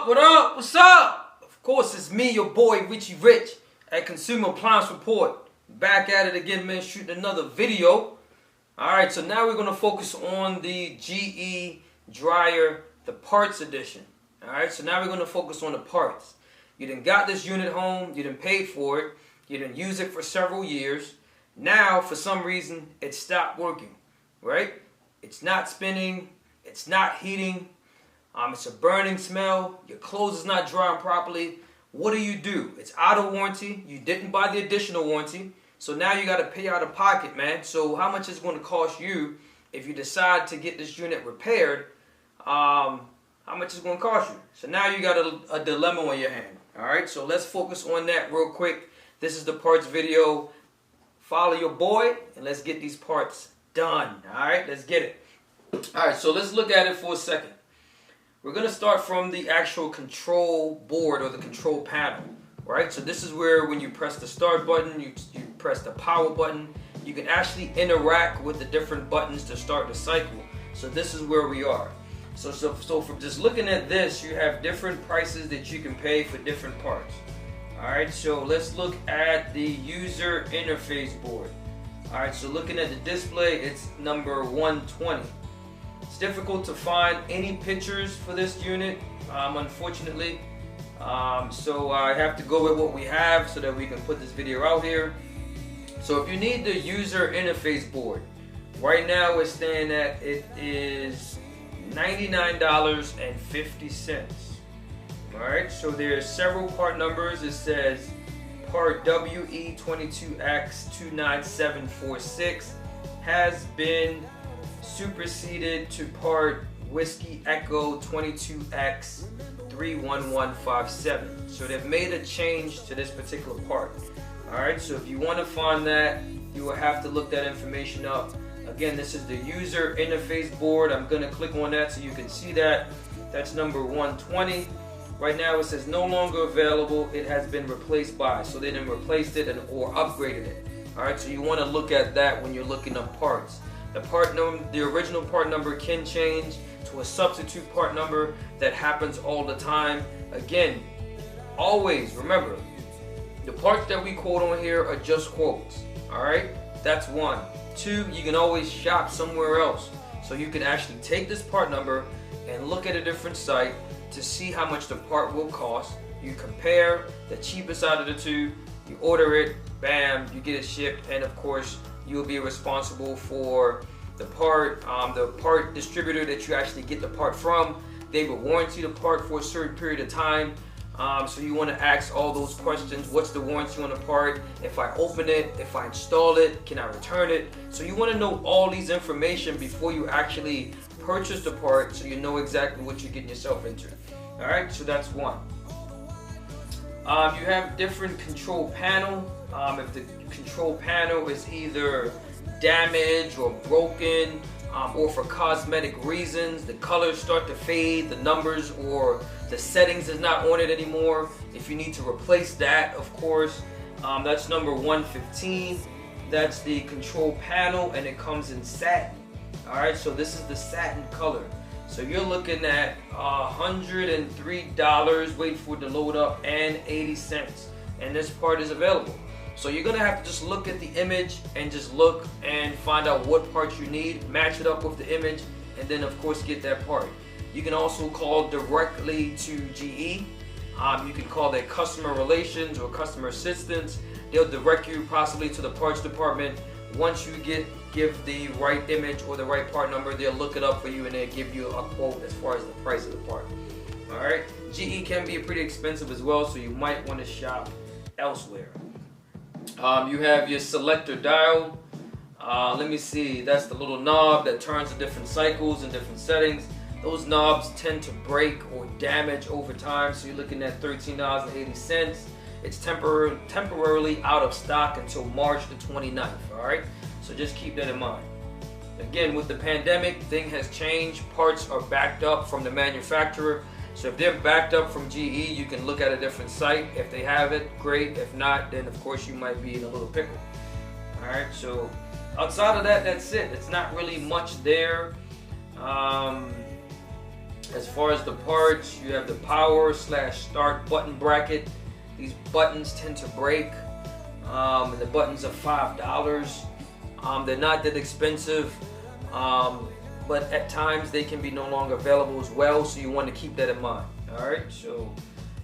up? What up? What's up? Of course, it's me, your boy, Richie Rich, at Consumer Appliance Report. Back at it again, man, shooting another video. Alright, so now we're going to focus on the GE dryer, the parts edition. Alright, so now we're going to focus on the parts. You done got this unit home, you done paid for it, you done used it for several years. Now, for some reason, it stopped working, right? It's not spinning, it's not heating, it's a burning smell, your clothes is not drying properly. What do? It's out of warranty, you didn't buy the additional warranty, so now you got to pay out of pocket, man. So how much is it going to cost you if you decide to get this unit repaired? How much is it going to cost you? So now you got a dilemma on your hand. Alright, so let's focus on that real quick. This is the parts video. Follow your boy and let's get these parts done. Alright, let's get it. Alright, so let's look at it for a second. We're going to start from the actual control board or the control panel. Right, so this is where when you press the start button, you press the power button, you can actually interact with the different buttons to start the cycle. So this is where we are. So from just looking at this, you have different prices that you can pay for different parts. Alright, so let's look at the user interface board. Alright, so looking at the display, it's number 120. It's difficult to find any pictures for this unit, unfortunately. So I have to go with what we have so that we can put this video out here. So if you need the user interface board, right now it's staying at, it is $99.50. Alright, so there's several part numbers. It says part WE22X29746 has been superseded to part Whiskey Echo 22X31157. So they've made a change to this particular part. Alright, so if you want to find that, you will have to look that information up. Again, this is the user interface board. I'm going to click on that so you can see that. That's number 120. Right now it says no longer available. It has been replaced by. So they didn't replace it or upgraded it. Alright, so you want to look at that when you're looking up parts. The original part number can change to a substitute part number. That happens all the time. Again, always remember, the parts that we quote on here are just quotes. Alright, that's one. Two, you can always shop somewhere else. So you can actually take this part number and look at a different site to see how much the part will cost. You compare the cheapest out of the two, you order it, bam, you get it shipped, and of course you'll be responsible for the part distributor that you actually get the part from. They will warranty the part for a certain period of time. So you want to ask all those questions. What's the warranty on the part? If I open it, if I install it, can I return it? So you want to know all these information before you actually purchase the part, so you know exactly what you're getting yourself into. Alright, so that's one. You have different control panel. If the control panel is either damaged or broken, or for cosmetic reasons, the colors start to fade, the numbers or the settings is not on it anymore. If you need to replace that, of course, that's number 115. That's the control panel, and it comes in satin. Alright, so this is the satin color. So you're looking at $103, wait for it to load up, and 80 cents. And this part is available. So you're going to have to just look at the image and just look and find out what parts you need, match it up with the image, and then of course get that part. You can also call directly to GE. You can call their customer relations or customer assistance. They'll direct you possibly to the parts department. Once you give the right image or the right part number, they'll look it up for you and they'll give you a quote as far as the price of the part. Alright, GE can be pretty expensive as well, so you might want to shop elsewhere. You have your selector dial. Let me see, that's the little knob that turns the different cycles and different settings. Those knobs tend to break or damage over time, so you're looking at $13.80. It's temporarily out of stock until March the 29th, alright? So just keep that in mind. Again, with the pandemic, thing has changed. Parts are backed up from the manufacturer. So if they're backed up from GE, you can look at a different site. If they have it, great. If not, then of course you might be in a little pickle. Alright, so outside of that, that's it. It's not really much there. As far as the parts, you have the power/start button bracket. These buttons tend to break, and the buttons are $5. They're not that expensive, but at times they can be no longer available as well, so you want to keep that in mind. Alright, so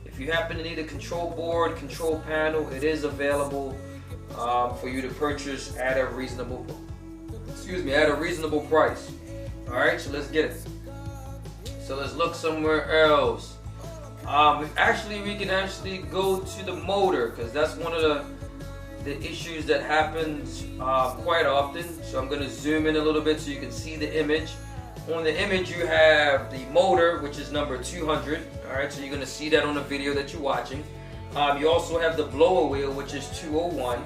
if you happen to need a control board, control panel, it is available for you to purchase at a reasonable price. Alright, so let's get it. So let's look somewhere else. We can actually go to the motor, because that's one of the issues that happens quite often. So I'm going to zoom in a little bit so you can see the image. On the image you have the motor, which is number 200. Alright, so you're going to see that on the video that you're watching. You also have the blower wheel, which is 201.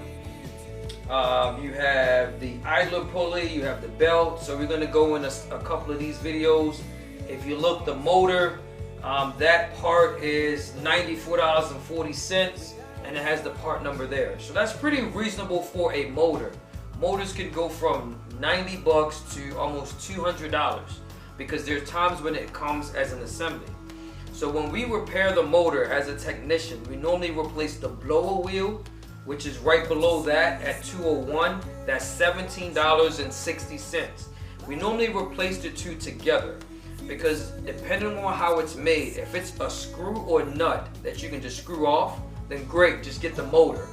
You have the idler pulley, you have the belt. So we're going to go in a couple of these videos. If you look, the motor, that part is $94.40, and it has the part number there. So that's pretty reasonable for a motor. Motors can go from $90 to almost $200, because there's times when it comes as an assembly. So when we repair the motor as a technician, we normally replace the blower wheel, which is right below that at 201. That's $17.60. We normally replace the two together, because depending on how it's made, if it's a screw or nut that you can just screw off, then great, just get the motor.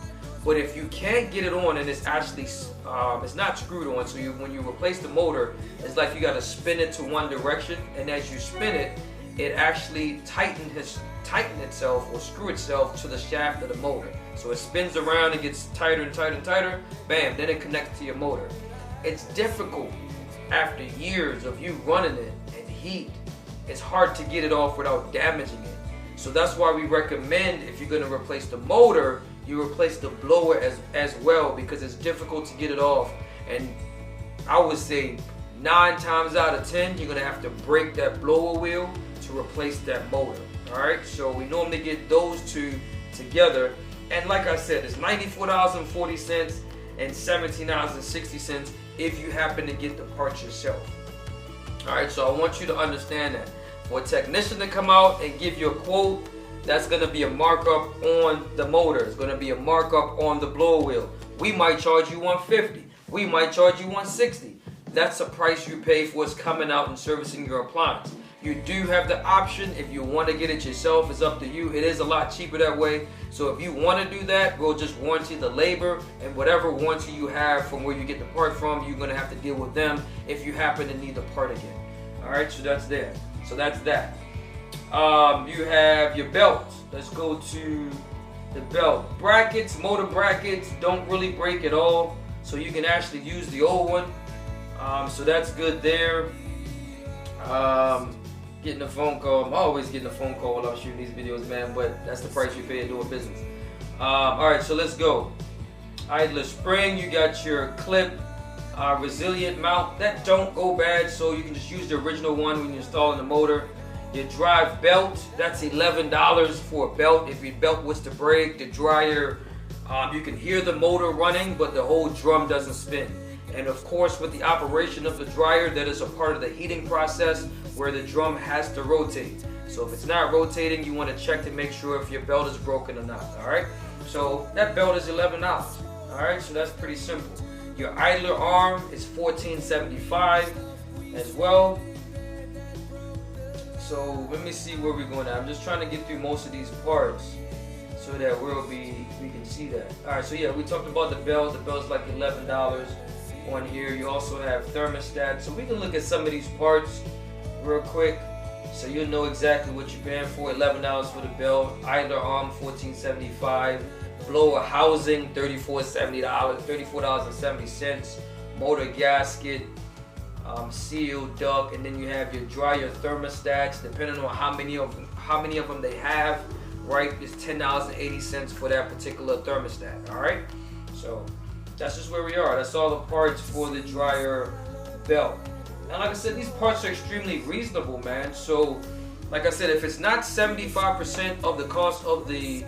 But if you can't get it on and it's actually it's not screwed on, so when you replace the motor, it's like you got to spin it to one direction, and as you spin it, it actually tighten itself or screw itself to the shaft of the motor. So it spins around and gets tighter and tighter and tighter, bam, then it connects to your motor. It's difficult after years of you running it and heat. It's hard to get it off without damaging it. So that's why we recommend, if you're going to replace the motor, you replace the blower as well, because it's difficult to get it off. And I would say 9 times out of 10, you're going to have to break that blower wheel to replace that motor. Alright, so we normally get those two together. And like I said, it's $94.40 and $17.60 if you happen to get the parts yourself. Alright, so I want you to understand that. For a technician to come out and give you a quote, that's going to be a markup on the motor. It's going to be a markup on the blower wheel. We might charge you $150. We might charge you $160. That's the price you pay for what's coming out and servicing your appliance. You do have the option, if you want to get it yourself, it's up to you. It is a lot cheaper that way. So if you want to do that, we'll just warranty the labor, and whatever warranty you have from where you get the part from, you're going to have to deal with them if you happen to need the part again. Alright, so that's there. So that's that. You have your belt. Let's go to the belt. Brackets, motor brackets don't really break at all, so you can actually use the old one. So that's good there. Getting a phone call. I'm always getting a phone call while I'm shooting these videos, man, but that's the price you pay doing business. Alright, so let's go. Idler spring, you got your clip, resilient mount. That don't go bad, so you can just use the original one when you're installing the motor. Your drive belt, that's $11 for a belt. If your belt was to break, the dryer, you can hear the motor running, but the whole drum doesn't spin. And of course, with the operation of the dryer, that is a part of the heating process where the drum has to rotate. So if it's not rotating, you want to check to make sure if your belt is broken or not. Alright, so that belt is $11. Alright, so that's pretty simple. Your idler arm is $14.75 as well. So let me see where we're going at. I'm just trying to get through most of these parts so that we can see that. Alright, so yeah, we talked about the belt. The belt's like $11 on here. You also have thermostat. So we can look at some of these parts real quick so you'll know exactly what you're paying for. $11 for the belt. Idler arm, $14.75. Blower housing, $34.70. Motor gasket, seal duct, and then you have your dryer thermostats. Depending on how many of them they have, right? It's $10.80 for that particular thermostat. All right, so that's just where we are. That's all the parts for the dryer belt. And like I said, these parts are extremely reasonable, man. So, like I said, if it's not 75% of the cost of the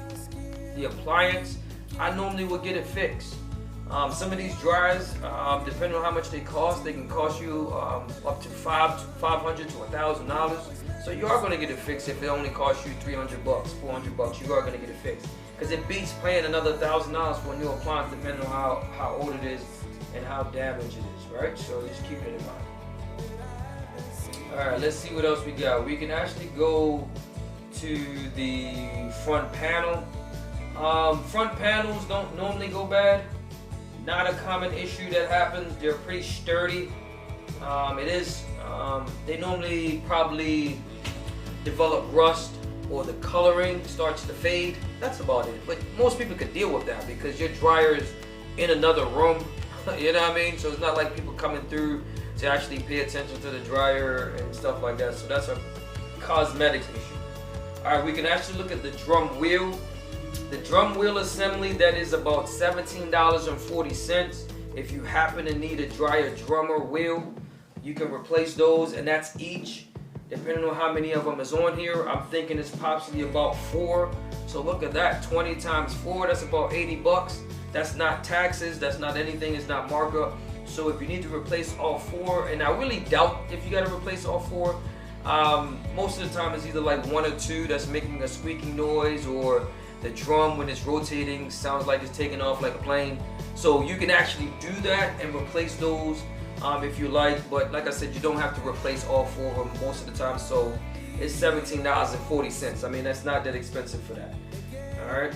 appliance, I normally would get it fixed. Some of these dryers, depending on how much they cost, they can cost you up to $500 to $1,000. So you are going to get it fixed. If it only costs you $300, $400, you are going to get it fixed. Because it beats paying another $1,000 for a new appliance, depending on how old it is and how damaged it is, right? So just keep it in mind. All right, let's see what else we got. We can actually go to the front panel. Front panels don't normally go bad. Not a common issue that happens. They're pretty sturdy. They normally probably develop rust or the coloring starts to fade. That's about it. But most people could deal with that because your dryer is in another room. You know what I mean? So it's not like people coming through to actually pay attention to the dryer and stuff like that. So that's a cosmetics issue. All right, we can actually look at the drum wheel. The drum wheel assembly, that is about $17.40. If you happen to need a dryer drummer wheel, you can replace those, and that's each. Depending on how many of them is on here, I'm thinking it's possibly about 4. So look at that, 20 times 4, that's about $80. That's not taxes, that's not anything, it's not markup. So if you need to replace all 4, and I really doubt if you got to replace all 4, most of the time it's either like 1 or 2 that's making a squeaking noise, or the drum when it's rotating sounds like it's taking off like a plane. So you can actually do that and replace those if you like, but like I said, you don't have to replace all 4 of them most of the time. So it's $17.40. I mean, that's not that expensive for that. All right.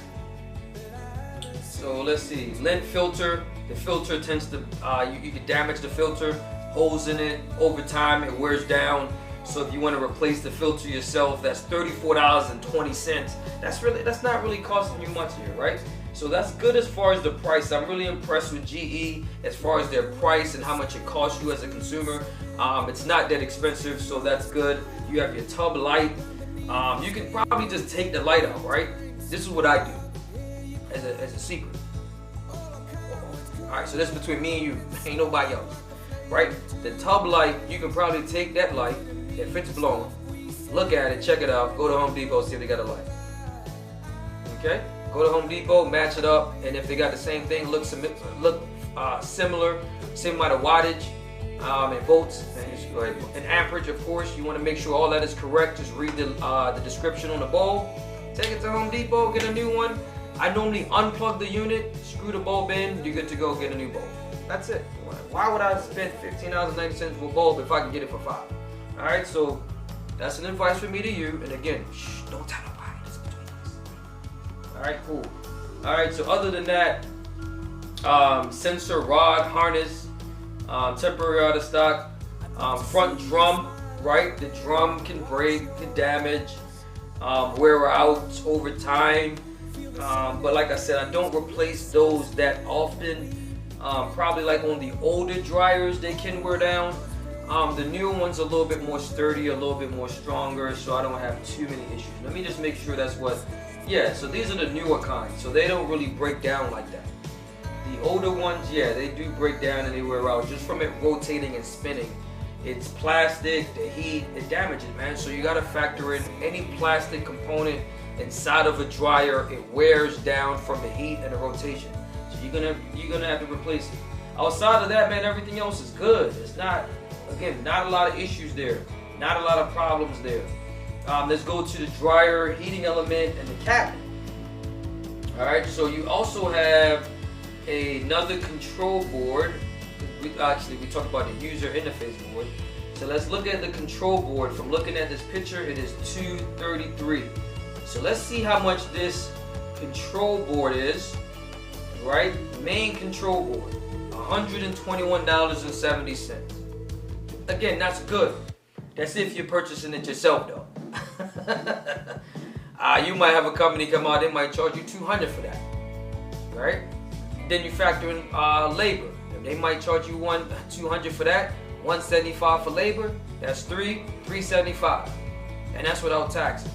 So let's see, lint filter. The filter tends to, you can damage the filter, holes in it, over time it wears down. So if you want to replace the filter yourself, that's $34.20. That's not really costing you much here, right? So that's good as far as the price. I'm really impressed with GE as far as their price and how much it costs you as a consumer. It's not that expensive, so that's good. You have your tub light. You can probably just take the light out, right? This is what I do as a secret. All right, so that's between me and you. Ain't nobody else, right? The tub light, you can probably take that light, if it's blown, look at it, check it out, go to Home Depot, see if they got a light. Okay? Go to Home Depot, match it up, and if they got the same thing, look similar, same amount of wattage and volts, and amperage, of course. You want to make sure all that is correct. Just read the description on the bulb. Take it to Home Depot, get a new one. I normally unplug the unit, screw the bulb in, you're good to go, get a new bulb. That's it. Why would I spend $15.90 for a bulb if I can get it for $5? All right, so that's an advice from me to you. And again, shh, don't tell nobody. This is between us. All right, cool. All right, so other than that, sensor rod harness, temporary out of stock, front drum, right? The drum can break, can damage, wear out over time. But like I said, I don't replace those that often. Probably like on the older dryers, they can wear down. The newer one's a little bit more sturdy, a little bit more stronger, so I don't have too many issues. Let me just make sure that's what, yeah, so these are the newer kinds, so they don't really break down like that. The older ones, yeah, they do break down and they wear out just from it rotating and spinning. It's plastic, the heat, it damages, man, so you gotta factor in any plastic component inside of a dryer, it wears down from the heat and the rotation. So you're gonna have to replace it. Outside of that, man, everything else is good. It's not, again, not a lot of issues there, not a lot of problems there. Let's go to the dryer heating element and the cabinet. All right, so you also have another control board. We talked about the user interface board. So let's look at the control board. From looking at this picture, it is $233. So let's see how much this control board is, right? Main control board, $121.70. Again, that's good. That's if you're purchasing it yourself, though. You might have a company come out, they might charge you $200 for that, right? Then you factor in labor. They might charge you $200 for that, $175 for labor. That's $375, and that's without taxes.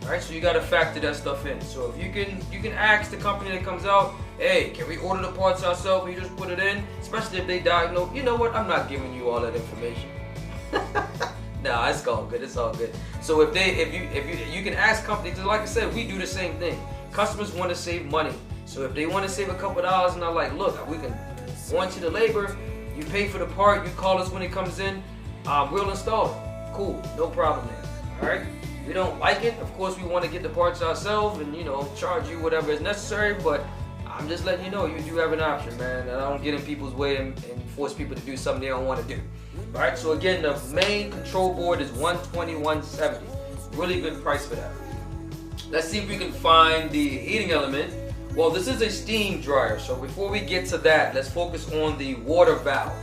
All right, so you got to factor that stuff in. So if you can ask the company that comes out, hey, can we order the parts ourselves? We just put it in, especially if they diagnose. You know what? I'm not giving you all that information. Nah, it's all good. It's all good. So if you can ask companies, like I said, we do the same thing. Customers want to save money. So if they want to save a couple dollars and I'm like, look, we can warranty to the labor, you pay for the part, you call us when it comes in, we'll install it. Cool, no problem there. All right. We don't like it, of course we want to get the parts ourselves and, you know, charge you whatever is necessary, but I'm just letting you know you do have an option, man. And I don't get in people's way and force people to do something they don't want to do. All right, so again, the main control board is $120, $170. Really good price for that. Let's see if we can find the heating element. Well, this is a steam dryer, so before we get to that, let's focus on the water valve.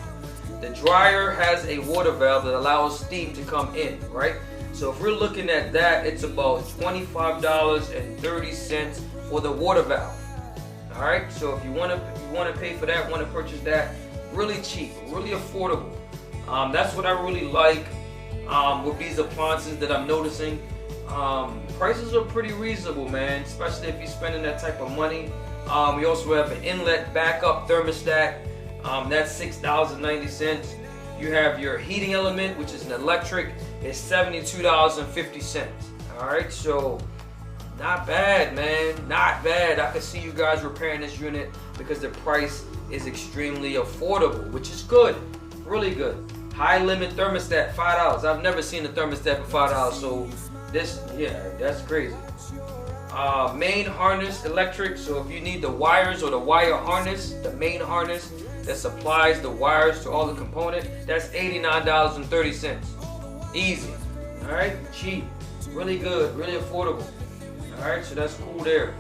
The dryer has a water valve that allows steam to come in, right? So if we're looking at that, it's about $25.30 for the water valve. All right, so if you want to pay for that, want to purchase that, really cheap, really affordable. That's what I really like with these appliances that I'm noticing. Prices are pretty reasonable, man, especially if you're spending that type of money. We also have an inlet backup thermostat. That's $6.90. You have your heating element, which is an electric. It's $72.50. All right, so not bad, man, not bad. I can see you guys repairing this unit because the price is extremely affordable, which is good, really good. High limit thermostat, $5. I've never seen a thermostat for $5, so this, yeah, that's crazy. Main harness electric, so if you need the wires or the wire harness, the main harness that supplies the wires to all the components, that's $89.30. Easy, all right, cheap, really good, really affordable. All right, so that's cool there.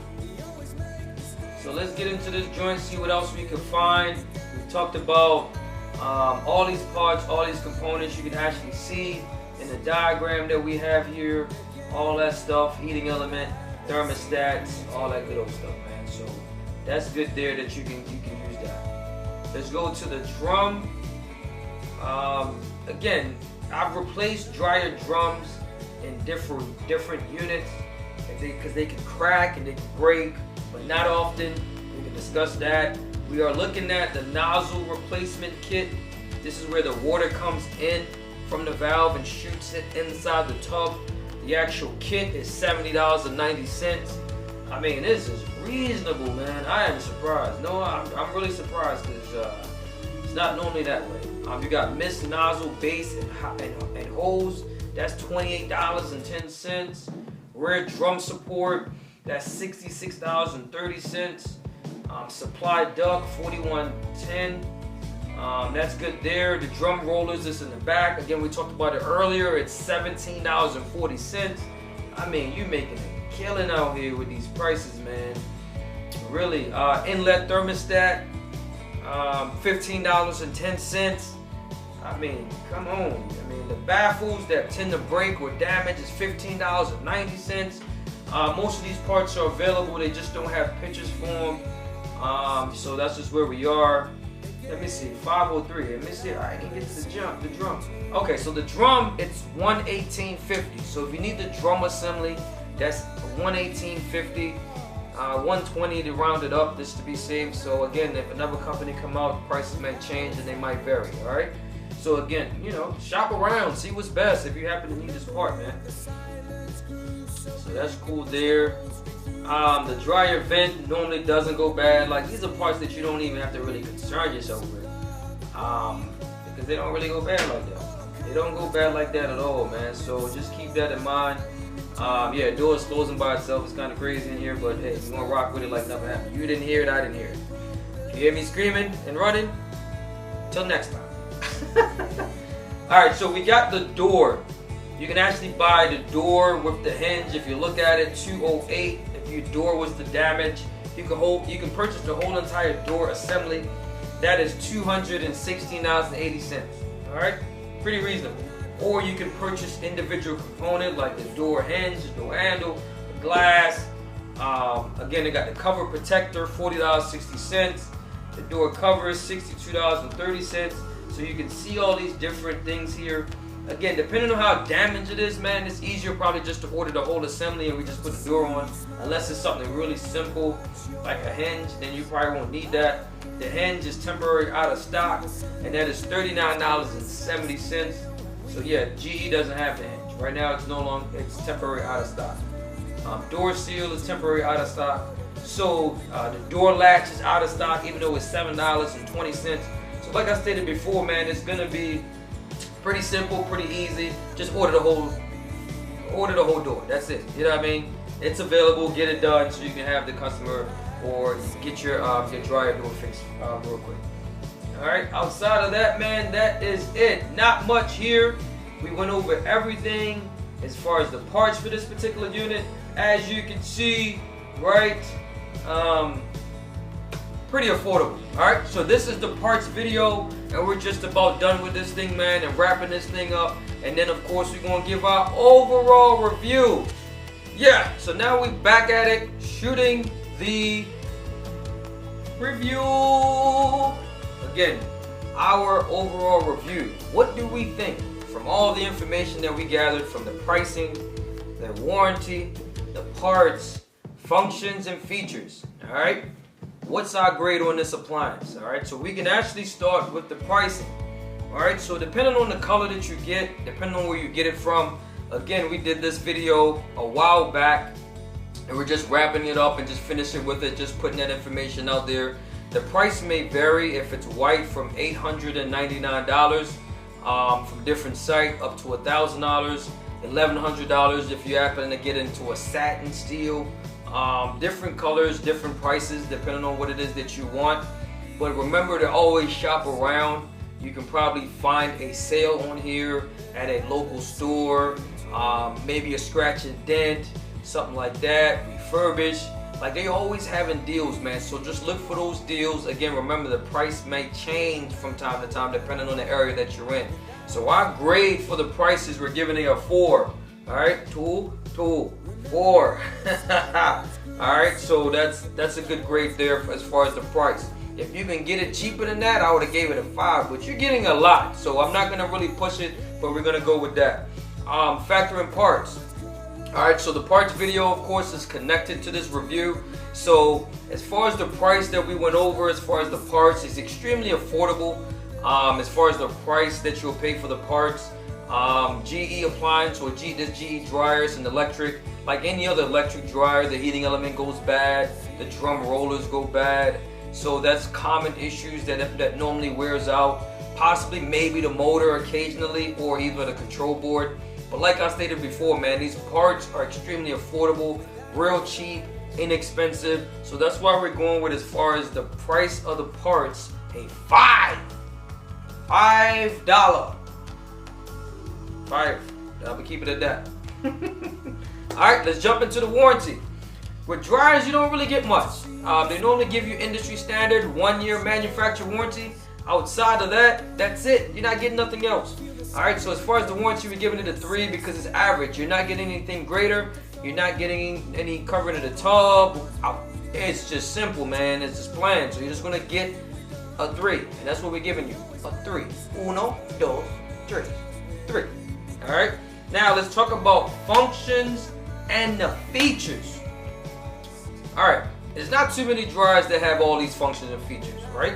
So let's get into this joint, see what else we can find. We talked about all these parts, all these components. You can actually see in the diagram that we have here, all that stuff, heating element, thermostats, all that good old stuff, man. So that's good there that you can use that. Let's go to the drum. Again, I've replaced dryer drums in different units because they can crack and they can break, but not often. We can discuss that. We are looking at the nozzle replacement kit. This is where the water comes in from the valve and shoots it inside the tub. The actual kit is $70.90. I mean, this is reasonable, man. I am surprised. No, I'm really surprised because it's not normally that way. You got mist, nozzle, base, and hose. That's $28.10. Rear drum support, that's $66.30. Supply duct, $41.10. That's good there. The drum rollers is in the back. Again, we talked about it earlier. It's $17.40. I mean, you making a killing out here with these prices, man. Really. Inlet thermostat, $15.10. I mean, come on. I mean, the baffles that tend to break or damage is $15.90. Most of these parts are available. They just don't have pictures for them. So that's just where we are. Let me see, 503. Let me see. I can get to the drum. Okay, so the drum, it's $118.50. So if you need the drum assembly, that's $118.50. $120 to round it up, just to be safe. So again, if another company come out, prices may change and they might vary. All right. So again, you know, shop around, see what's best if you happen to need this part, man. So that's cool there. The dryer vent normally doesn't go bad. Like, these are parts that you don't even have to really concern yourself with, because they don't really go bad like that. They don't go bad like that at all, man. So just keep that in mind. Yeah, door is closing by itself. It's kind of crazy in here, but hey, you're gonna rock with it like nothing happened. You didn't hear it, I didn't hear it. If you hear me screaming and running, till next time. Alright, so we got the door. You can actually buy the door with the hinge. If you look at it, $208. If your door was the damage, you can purchase the whole entire door assembly. That is $216.80. Alright, pretty reasonable. Or you can purchase individual component like the door hinge, the door handle, the glass. Again, they got the cover protector, $40.60. The door cover is $62.30. So you can see all these different things here. Again, depending on how damaged it is, man, it's easier probably just to order the whole assembly and we just put the door on. Unless it's something really simple, like a hinge, then you probably won't need that. The hinge is temporary out of stock, and that is $39.70. So yeah, GE doesn't have the hinge. Right now it's temporary out of stock. Door seal is temporary out of stock. So the door latch is out of stock, even though it's $7.20. So like I stated before, man, it's gonna be pretty simple, pretty easy. Just order the whole door. That's it. You know what I mean? It's available. Get it done so you can have the customer or get your dryer door fixed real quick. All right. Outside of that, man, that is it. Not much here. We went over everything as far as the parts for this particular unit. As you can see, right? Pretty affordable. Alright, so this is the parts video, and we're just about done with this thing, man, and wrapping this thing up. And then of course we're gonna give our overall review. Yeah, so now we back at it, shooting the review. Again, our overall review. What do we think from all the information that we gathered from the pricing, the warranty, the parts, functions, and features? Alright, what's our grade on this appliance? Alright, so we can actually start with the pricing. Alright, so depending on the color that you get, depending on where you get it from, again, we did this video a while back, and we're just wrapping it up and just finishing with it, just putting that information out there. The price may vary. If it's white, from $899 from different site, up to $1,000, $1,100 if you happen to get into a satin steel. Different colors, different prices depending on what it is that you want. But remember to always shop around. You can probably find a sale on here at a local store, maybe a scratch and dent, something like that, refurbished. Like, they always having deals, man, so just look for those deals. Again, remember the price may change from time to time depending on the area that you're in. So our grade for the prices, we're giving it a 4. Alright, 2, 4. Alright, so that's a good grade there as far as the price. If you can get it cheaper than that, I would have gave it a 5, but you're getting a lot, so I'm not gonna really push it, but we're gonna go with that. Factoring parts. Alright, so the parts video, of course, is connected to this review. So as far as the price that we went over, as far as the parts, it's extremely affordable. As far as the price that you'll pay for the parts, GE appliance or this GE dryer is an electric. Like any other electric dryer, the heating element goes bad, the drum rollers go bad. So that's common issues that normally wears out. Possibly maybe the motor occasionally, or even the control board. But like I stated before, man, these parts are extremely affordable, real cheap, inexpensive. So that's why we're going with, as far as the price of the parts, a $5. $5. I'll be keeping it at that. Alright, let's jump into the warranty. With dryers, you don't really get much. They normally give you industry standard 1-year manufacturer warranty. Outside of that, that's it. You're not getting nothing else. Alright, so as far as the warranty, we're giving it a 3 because it's average. You're not getting anything greater. You're not getting any covering of the tub. It's just simple, man. It's just plain. So you're just going to get a 3. And that's what we're giving you. A 3. 1, 2, 3. 3. Alright, now let's talk about functions and the features. Alright, there's not too many dryers that have all these functions and features, right?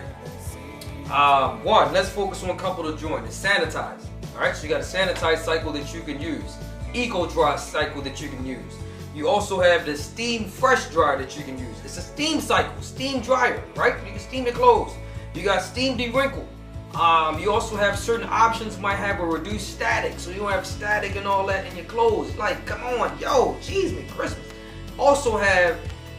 One, let's focus on a couple to join. The Sanitize. Alright, so you got a Sanitize cycle that you can use. Eco Dry cycle that you can use. You also have the Steam Fresh Dryer that you can use. It's a steam cycle, steam dryer, right? You can steam your clothes. You got Steam De-wrinkle. You also have certain options, might have a reduced static, so you don't have static and all that in your clothes. Like, come on, yo, jeez, man, Christmas. Also have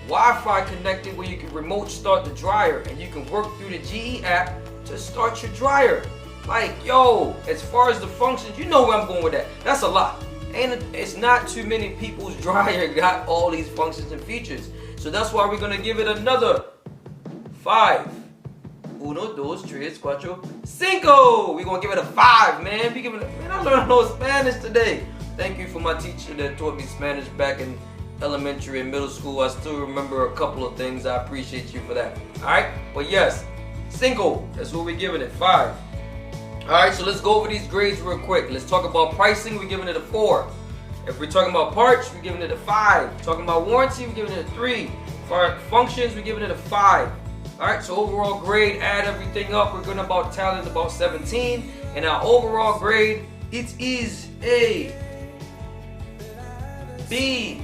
Wi-Fi connected where you can remote start the dryer and you can work through the GE app to start your dryer. Like, yo, as far as the functions, you know where I'm going with that. That's a lot. And it's not too many people's dryer got all these functions and features. So that's why we're going to give it another 5. 1, 2, 3, 4, 5. We're going to give it a 5, man. Man, I learned no Spanish today. Thank you for my teacher that taught me Spanish back in elementary and middle school. I still remember a couple of things. I appreciate you for that. Alright, but yes, 5. That's what we're giving it, 5. Alright, so let's go over these grades real quick. Let's talk about pricing. We're giving it a 4. If we're talking about parts, we're giving it a 5. Talking about warranty, we're giving it a 3. For functions, we're giving it a 5. Alright, so overall grade, add everything up, we're going to about tally about 17. And our overall grade, it is a B+.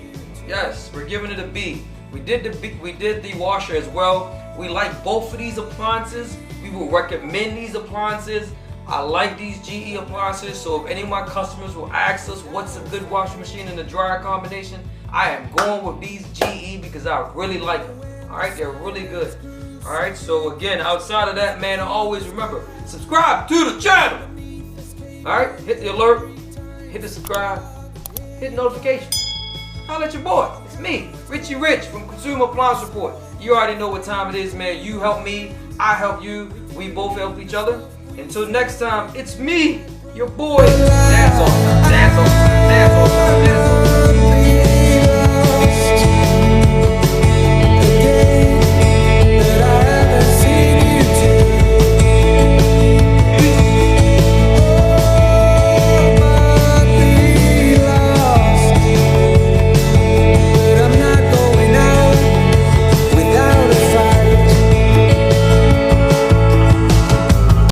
Yes, we're giving it a B. We did the washer as well. We like both of these appliances. We will recommend these appliances. I like these GE appliances, so if any of my customers will ask us what's a good washing machine and a dryer combination, I am going with these GE because I really like them. Alright, they're really good. Alright, so again, outside of that, man, always remember, subscribe to the channel. Alright, hit the alert, hit the subscribe, hit the notification. Holla at your boy. It's me, Richie Rich from Consumer Appliance Report. You already know what time it is, man. You help me, I help you, we both help each other. Until next time, it's me, your boy. Dance all time, dance all time, dance all time, dance all time.